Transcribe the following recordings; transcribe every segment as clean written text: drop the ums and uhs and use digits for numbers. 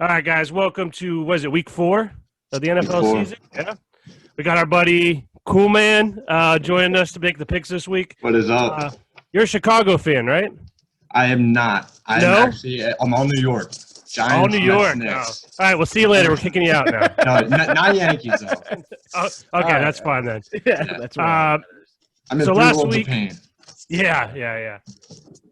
All right, guys, welcome to, what is it, week 4 of the Week NFL 4. season? Yeah. We got our buddy Cool Man joining us to make the picks this week. What is up? You're a Chicago fan, right? I am not. I'm all New York. Giants, All New York. Knicks. All right, we'll see you later. We're kicking you out now. No, not Yankees, though. Okay, that's fine then. Yeah, that's right. I'm in So three last worlds week- of pain. Yeah.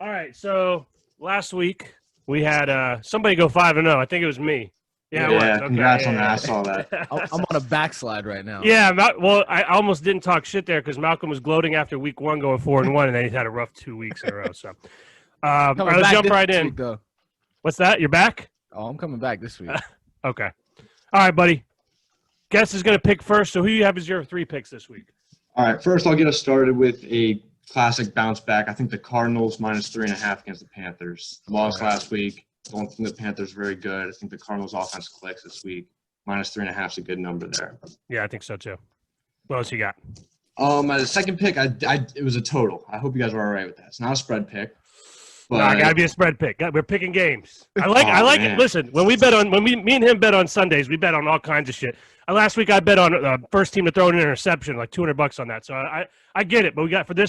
All right, so last week we had somebody go 5-0. I think it was me. Yeah, it was. Okay, Congrats on yeah, that. I yeah. saw that. I'm on a backslide right now. Yeah, well, I almost didn't talk shit there because Malcolm was gloating after week 1 going 4-1, and then he's had a rough 2 weeks in a row. So, all Coming right, let's back jump this right in. week, though. What's that? You're back? Oh, I'm coming back this week. Okay. All right, buddy. Guess is going to pick first. So who you have as your 3 picks this week? All right, first I'll get us started with a classic bounce back. I think the Cardinals -3.5 against the Panthers. Lost last week. Don't think the Panthers are very good. I think the Cardinals offense clicks this week. -3.5 is a good number there. Yeah, I think so too. What else you got? My second pick, it was a total. I hope you guys are all right with that. It's not a spread pick. But No, I got to be a spread pick. We're picking games. I like it. Man. Listen, when me and him bet on Sundays, we bet on all kinds of shit. Last week I bet on first team to throw an interception, like $200 on that. So I get it, but we got for the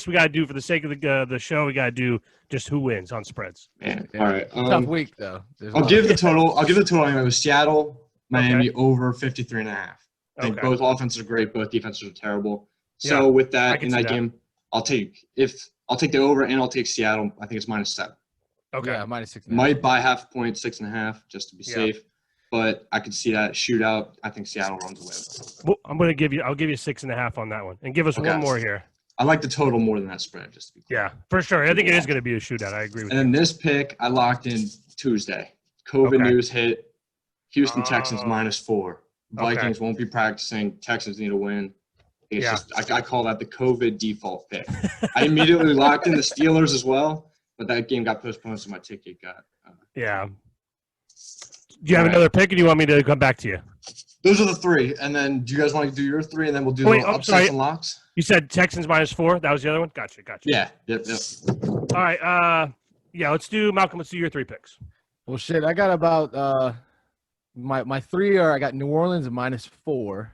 sake of the show, we got to do just who wins on spreads. Man, Yeah. all right. Tough week though. There's a I'll lot give of- the total. Anyway. It was Seattle, Miami over 53.5. I think Okay. both offenses are great. Both defenses are terrible. So Yeah, with I that can in see that that. game, I'll take the over and I'll take Seattle. I think it's -7. Okay. Yeah, -6. Might buy half point, 6.5, just to be Yeah. safe. But I could see that shootout. I think Seattle runs away. Well, I'll give you 6.5 on that one, and give us Okay. one more here. I like the total more than that spread, just to be clear. Yeah, for sure. I think it is going to be a shootout. I agree with And you. then this pick, I locked in Tuesday. COVID Okay. news hit. Houston Texans Oh. -4. Vikings won't be practicing. Texans need to win. It's Yeah. just I call that the COVID default pick. I immediately locked in the Steelers as well, but that game got postponed, so my ticket got. Yeah. Do you have All right. another pick, or do you want me to come back to you? Those are the 3, and then do you guys want to do your 3, and then we'll do Wait, the I'm upsets sorry. and locks? You said Texans -4. That was the other one. Gotcha. Yeah. Yep. All right. Yeah. Let's do Malcolm. Let's do your 3 picks. Well, shit, I got about my 3 are I got New Orleans at -4.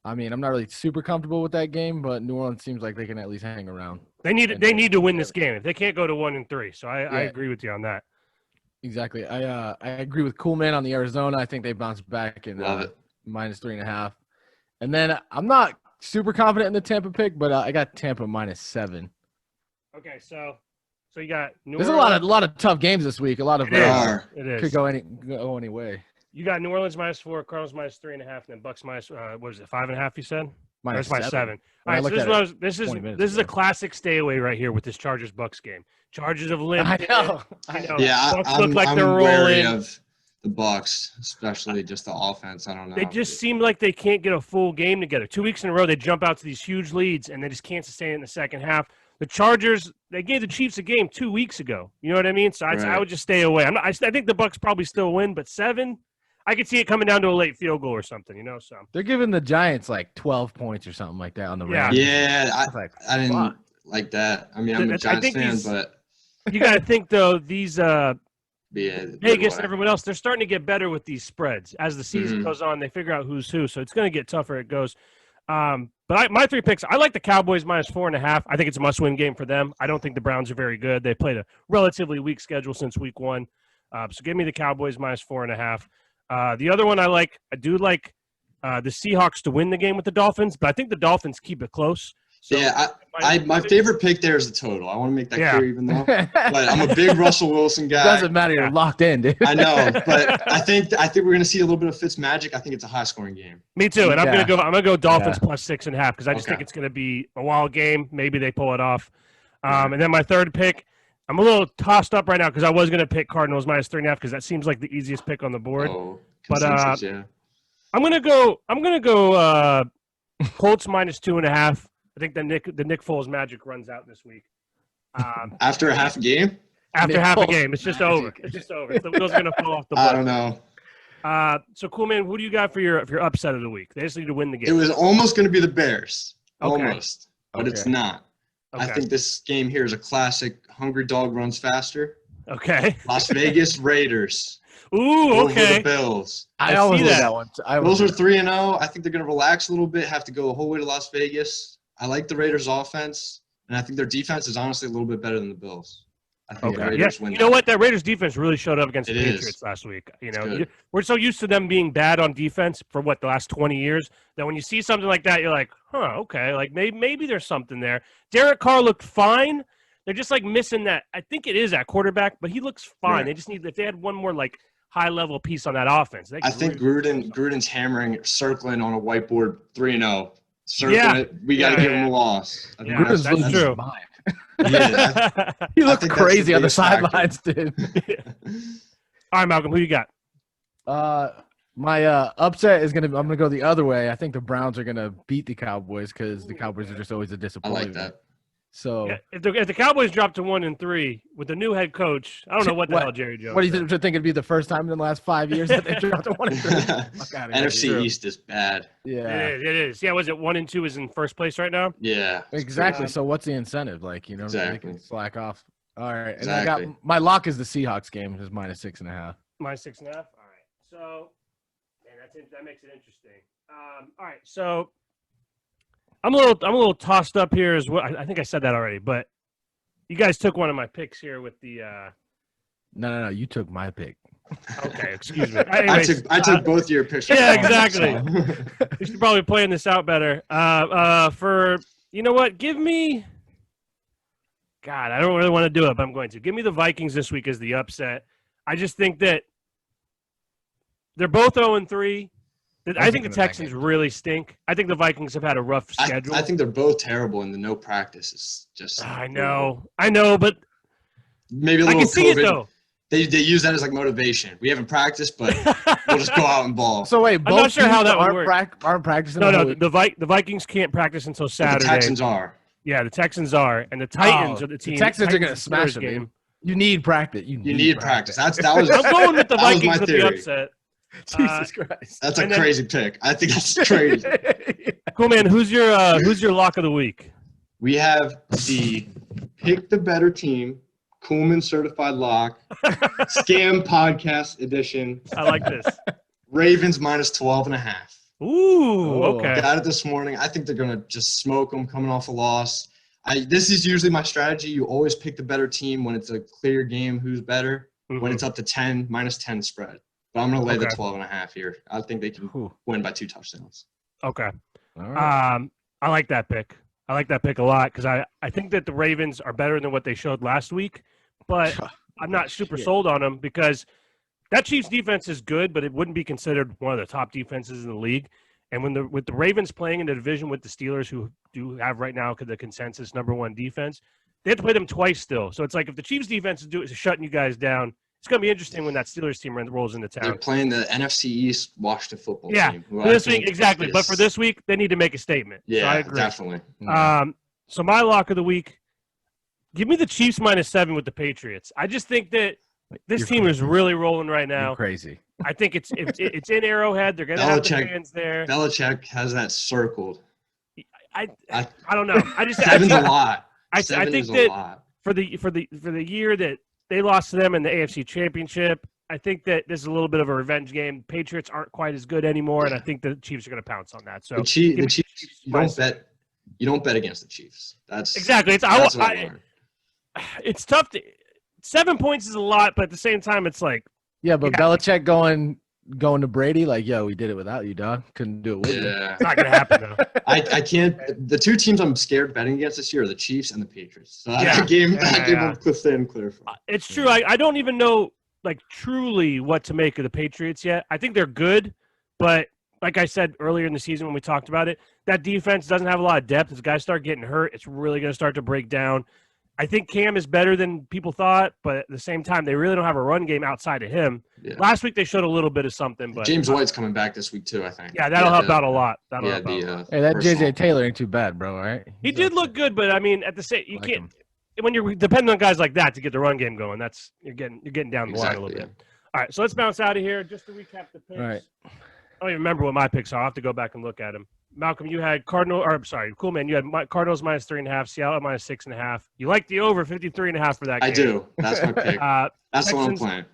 I mean, I'm not really super comfortable with that game, but New Orleans seems like they can at least hang around. They need to win this game. If they can't go to 1-3, so I Yeah. agree with you on that. Exactly. I agree with Cool Man on the Arizona. I think they bounced back and Love it. -3.5. And then I'm not super confident in the Tampa pick, but I got Tampa -7. Okay. So you got New There's Orleans. a lot of tough games this week. A lot of It is. Are. It is. could go any way. You got New Orleans -4, Cardinals -3.5, and then Bucks what is it, 5.5? You said. Or it's -7. All When I right. So looked this at was this 20 minutes is a ago. classic stay away right here with this Chargers Bucks game. Chargers have limped. I know. You know, Yeah, Bucks I'm look like they're wary rolling. of the Bucks, especially just the offense. I don't know. They just seem like they can't get a full game together. 2 weeks in a row, they jump out to these huge leads, and they just can't sustain it in the second half. The Chargers, they gave the Chiefs a game 2 weeks ago. You know what I mean? So I Right. would just stay away. I think the Bucks probably still win, but 7, I could see it coming down to a late field goal or something. You know, so They're giving the Giants like 12 points or something like that on the Yeah. Rams. Yeah, I was like, I didn't fuck. like that. I mean, I'm a I Giants think fan, these- but you got to think though these yeah, Vegas and everyone else, they're starting to get better with these spreads as the season Mhm. goes on. They figure out who's who, so it's going to get tougher. It goes. But my 3 picks, I like the Cowboys -4.5. I think it's a must-win game for them. I don't think the Browns are very good. They played a relatively weak schedule since week 1. So give me the Cowboys -4.5. The other one I do like the Seahawks to win the game with the Dolphins, but I think the Dolphins keep it close. So Yeah, my favorite pick there is the total. I want to make that Yeah. clear, even though. But I'm a big Russell Wilson guy. Doesn't matter. You're Yeah. locked in, dude. I know, but I think we're gonna see a little bit of Fitz magic. I think it's a high scoring game. Me too, and I'm Yeah. gonna go Dolphins Yeah. +6.5 because I just think Okay. it's gonna be a wild game. Maybe they pull it off. And then my third pick, I'm a little tossed up right now because I was gonna pick Cardinals -3.5 because that seems like the easiest pick on the board. Oh, But, consensus, yeah. I'm gonna go Colts -2.5. I think the Nick Foles magic runs out this week. After a half a game, After Nick half a Foles game, it's just over. It's just over. The wheels are gonna fall off the I board. don't know. So cool, man. Who do you got for your upset of the week? They just need to win the It game. was almost gonna be the Bears, Okay. almost, but it's Okay. not. I Okay. think this game here is a classic. Hungry dog runs faster. Okay. Las Vegas Raiders Ooh, over okay. the Bills. I I almost see did that. that one. Bills are 3-0. I think they're going to relax a little bit, have to go the whole way to Las Vegas. I like the Raiders' offense, and I think their defense is honestly a little bit better than the Bills. I think the Okay. Raiders win. You know what? That Raiders defense really showed up against It the is. Patriots last week. You It's know, good. we're so used to them being bad on defense for the last 20 years that when you see something like that, you're like, huh, okay, like maybe there's something there. Derek Carr looked fine. They're just like missing that. I think it is at quarterback, but he looks fine. Right. They just need if they had one more like high level piece on that offense. They I could think really- Gruden's hammering, circling on a whiteboard 3-0. Circling Yeah. it. We got to Yeah, give yeah. him a loss. I think Yeah, Gruden's that's losing true. his mind. Yeah, He I looked think that's crazy the on the biggest factor. sidelines, dude. All right, Malcolm, who you got? My upset is I'm gonna go the other way. I think the Browns are gonna beat the Cowboys because the Cowboys are just always a I disappointment. like that. So Yeah, if the Cowboys drop to 1-3 with the new head coach, I don't know what the hell Jerry Jones. what do you did. think it'd be the first time in the last 5 years that they dropped to 1-3? Fuck outta here. NFC True. East is bad. Yeah, It is. Yeah, was it 1-2 is in first place right now? Yeah. exactly. Um, So what's the incentive? Like, they Exactly. can slack off. All right, and Exactly. I got my lock is the Seahawks game is -6.5. -6.5. All right. So, man, that makes it interesting. All right. So, I'm a little tossed up here as well. I think I said that already, but you guys took one of my picks here with the. No. You took my pick. Okay, excuse me. I Anyways, took both your pictures. yeah, exactly. We should probably plan this out better. For you know what? Give me. God, I don't really want to do it, but I'm going to. Give me the Vikings this week as the upset. I just think that they're both 0-3. I think the thinking of that Texans game. really stink. I think the Vikings have had a rough schedule. I think they're both terrible, and the no practice is just. I know, but Maybe a I little can see it COVID. though. They use that as like motivation. We haven't practiced, but we'll just go out and ball. So wait, both not sure how teams that would aren't practicing. No, the whole no. week? The Vikings can't practice until But Saturday. the Texans are. Yeah, the Texans are, and the Titans Oh, are the team. the Texans are gonna Titans smash Steelers them, game. dude. You need practice. You need practice. That was. I'm going with the That was Vikings my with the theory. upset. Jesus Christ. That's a And then- crazy pick. I think that's crazy. Cool, man. Who's your lock of the week? We have the pick the better team, Coolman certified lock, scam podcast edition, I like this. Ravens -12.5. Ooh, Oh. okay. Got it this morning. I think they're gonna just smoke them coming off a loss. This is usually my strategy. You always pick the better team when it's a clear game. Who's better? When Mhm. it's up to 10, -10 spread. But I'm gonna lay the Okay. 12.5 here. I think they can Ooh, win by 2 touchdowns. Okay. all right. I like that pick. I like that pick a lot because I think that the Ravens are better than what they showed last week, but I'm not super Shit. sold on them because that Chiefs defense is good, but it wouldn't be considered one of the top defenses in the league. And with the Ravens playing in the division with the Steelers, who do have right now the consensus #1 defense, they have to play them twice still. So it's like if the Chiefs defense is shutting you guys down, it's going to be interesting when that Steelers team rolls into They're town. playing the NFC East Washington football Yeah, team. who For I this think week, exactly. is- But for this week, they need to make a statement. So yeah, I agree. definitely. So my lock of the week, give me the Chiefs -7 with the Patriots. I just think that this You're team is crazy. really rolling right You're now. crazy. I think it's in Arrowhead. They're going to have the Belichick. fans there. Belichick has that circled. I I- don't know. I just Seven's a lot. I Seven think is a that lot. for the year that they lost to them in the AFC Championship, I think that this is a little bit of a revenge game. Patriots aren't quite as good anymore, and I think the Chiefs are going to pounce on that. So The Chiefs, give me you don't bet. You don't bet against the Chiefs. That's exactly. That's what I learned. It's tough to 7 points is a lot, but at the same time, it's like Yeah, but Yeah. Belichick going to Brady, like, yo, we did it without you, dog. Couldn't do it with you. Yeah, it's not going to happen though. I can't. The two teams I'm scared betting against this year are the Chiefs and the Patriots. So Yeah. that game, Yeah, that game yeah. will clear from. It's true. I don't even know like truly what to make of the Patriots yet. I think they're good, but like I said earlier in the season when we talked about it, that defense doesn't have a lot of depth. As guys start getting hurt, it's really going to start to break down. I think Cam is better than people thought, but at the same time, they really don't have a run game outside of him. Yeah. Last week they showed a little bit of something, but James White's coming back this week too. I think. yeah, that'll help out a lot. That'll Yeah, help out a lot. Hey, that personal- JJ Taylor ain't too bad, bro. All right. He did look good, but I mean, at the same, you Like can't him. when you're depending on guys like that to get the run game going. That's you're getting down the line a Exactly. little bit. All right, so let's bounce out of here. Just to recap the picks. All right. I don't even remember what my picks are. I'll have to go back and look at them. Malcolm, you had Cool Man. You had Cardinals -3.5, Seattle -6.5. You like the over 53.5 for that game. I do. That's my pick. That's what I'm Texans- playing.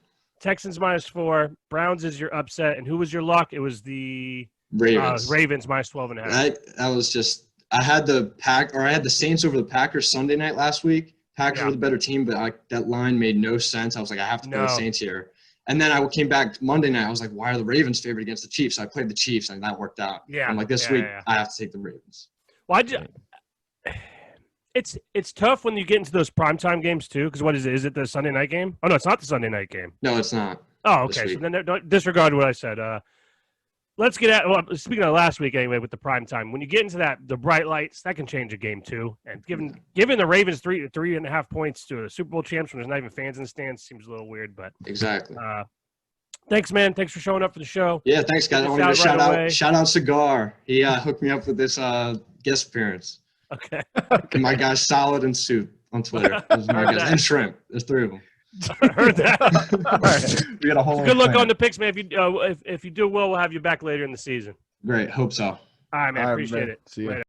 Texans -4. Browns is your upset. And who was your lock? It was the Ravens. Ravens -12.5. That was just I had the Saints over the Packers Sunday night last week. Packers Yeah. were the better team, but that line made no sense. I was like, I have to play the No. Saints here. And then I came back Monday night. I was like, why are the Ravens favored against the Chiefs? So I played the Chiefs, and that worked out. Yeah. I'm like, this Yeah, week yeah. I have to take the Ravens. Well, it's tough when you get into those primetime games too. Because what is it? Is it the Sunday night game? Oh no, it's not the Sunday night game. No, it's not. Oh, This okay. So week. then don't disregard what I said. Let's get at. Well, speaking of last week anyway, with the primetime, when you get into the bright lights, that can change a game too. And giving the Ravens 3.5 points to a Super Bowl champs when there's not even fans in the stands seems a little weird. But Exactly. thanks, man. Thanks for showing up for the show. Yeah, thanks, guys. I want to Shout shout right away. out Cigar. He hooked me up with this guest appearance. Okay. And my guy's Solid and Soup on Twitter. Those are my guys. And Shrimp. There's 3 of them. Heard that. We got a whole Good luck plan. on the picks, man. If you do well, we'll have you back later in the season. Great. Hope so. All right, man. All right, Appreciate man. it. See ya. Later.